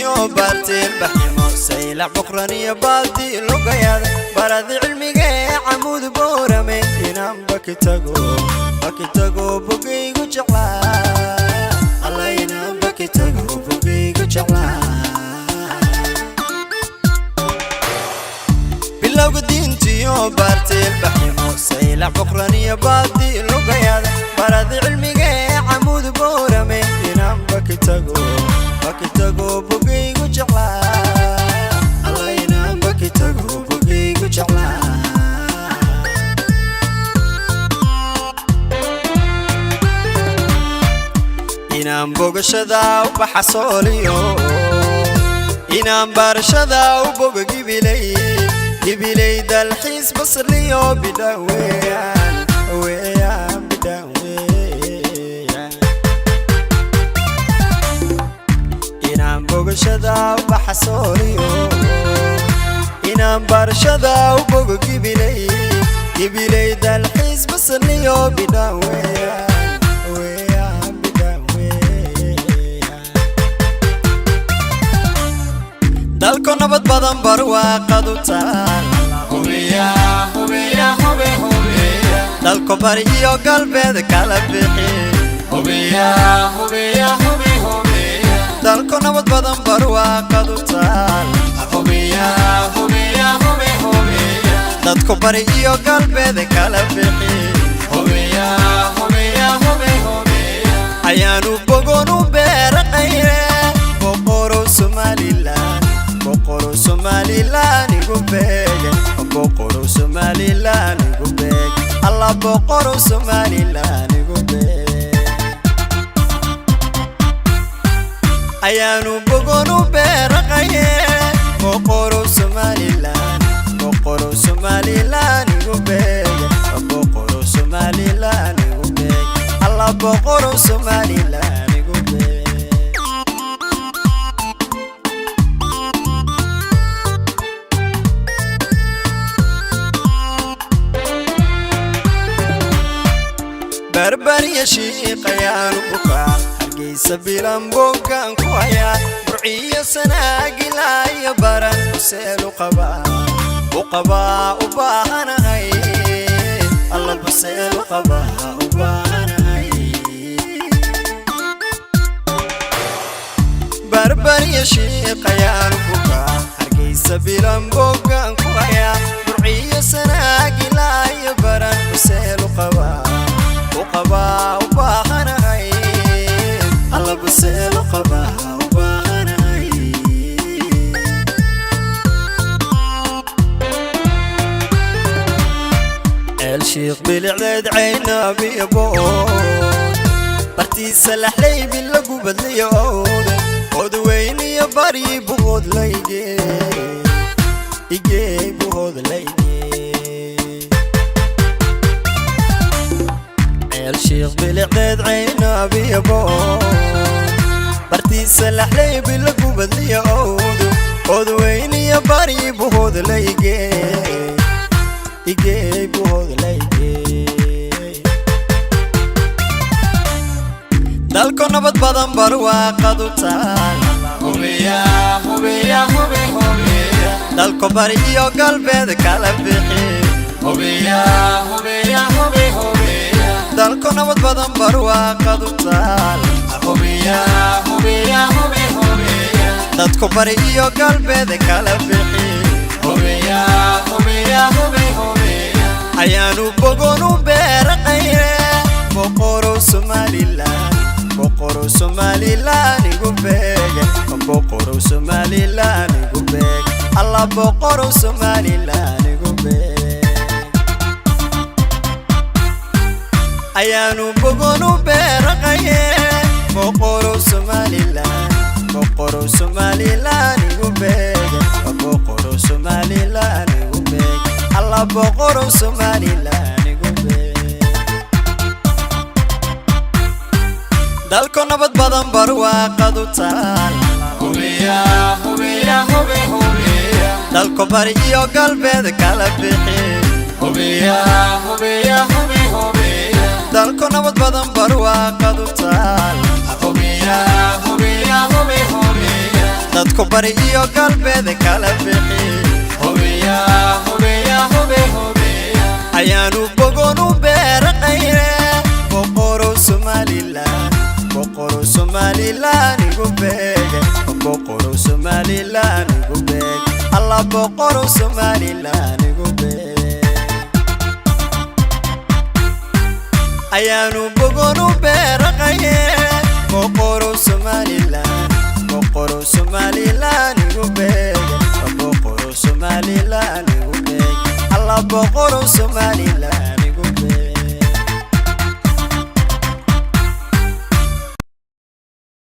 دينتيو بارتي البحيمو سيلع بقرانية بالدي لقياد برد علمي عمود بورمي ينام بكتاقو بقيقو جعلا الله ينام بكتاقو بقيقو جعلا بالله دينتيو بارتي البحيمو سيلع بقرانية بالدي لقياد برد علمي عمود بورمي ينام بكتاقو بقيقو جعلا الله ينام بكتاقو بقيقو جعلا ينام بوغشدا وبحصوليو ينام بارشدا وبوغ قبيلي دالحيس بصرليو بداويان ويان بداويان ينام بوغشدا وبحصوليو ينام بارشدا وبوغ قبيلي دالحيس بصرليو بداويان dalko nabad badan barwaaqadu taal hubiya dalko bari iyo galbeed kala bixi hubiya dalko nabad badan barwaaqadu taal hubiya dadko bari iyo galbeed kala bixi hubiya ayaanu bogonu beerqayre boqoro Somaliland بقرو Somaliland يقبل بقرو Somaliland يقبل الله بقرو Somaliland يقبل أيانو بقرو برقية بقرو Somaliland يقبل بقرو Somaliland يقبل الله بقرو Somaliland يقبل بربر يشيق يا ربك حرقيس بيلان بوكان كويا برعية سناقي لا يبرن بسيل وقبا وباهنا هاي الله بسيل وقبا وباهنا هاي بربر يشيق يا ربك حرقيس بيلان بوكان كويا برعية سناقي لا يبرن بسيل وقبا وباهنا هاي الله بسيل وقبا وباهنا هاي الشيخ بالعدد عينا بيبون برتي سلح لي باللقو بدلي عود ويني يا بري بغود ليجي يجي بغود ليجي الشيخ بالعدد عينا بيبون برتي سلح لي باللقو بدلي عود ويني يا بري بغود ليجي يجي بغود ليجي dalko nabad badan barwaaqadu taal hubiya dalko bari iyo galbeed kala bixi hubiya dalko nabad badan barwaaqadu taal hubiya dadko bari iyo galbeed kala bixi hubiya ayaanu bogonu beerqayre boqoro Somaliland يقبل بقرو Somaliland يقبل الله بقرو Somaliland يقبل أيانو بقولو برقية بقرو Somaliland يقبل بقرو Somaliland يقبل الله بقرو Somaliland يقبل dalko nabad badan barwaaqadu taal hubiya dalko bari iyo galbeed kala bixi hubiya dalko nabad badan barwaaqadu taal hubiya dadku bari iyo galbeed kala bixi hubiya hubiya hubi hubiya ayaanu bogon u beerqayre boqoro Somaliland boqoro Somaliland igu beege boqoro Somaliland igu beege alla boqoro Somaliland igu beege ayaanu bogon u beerqayre boqoro Somaliland boqoro Somaliland igu beege boqoro Somaliland igu beege alla boqoro Somaliland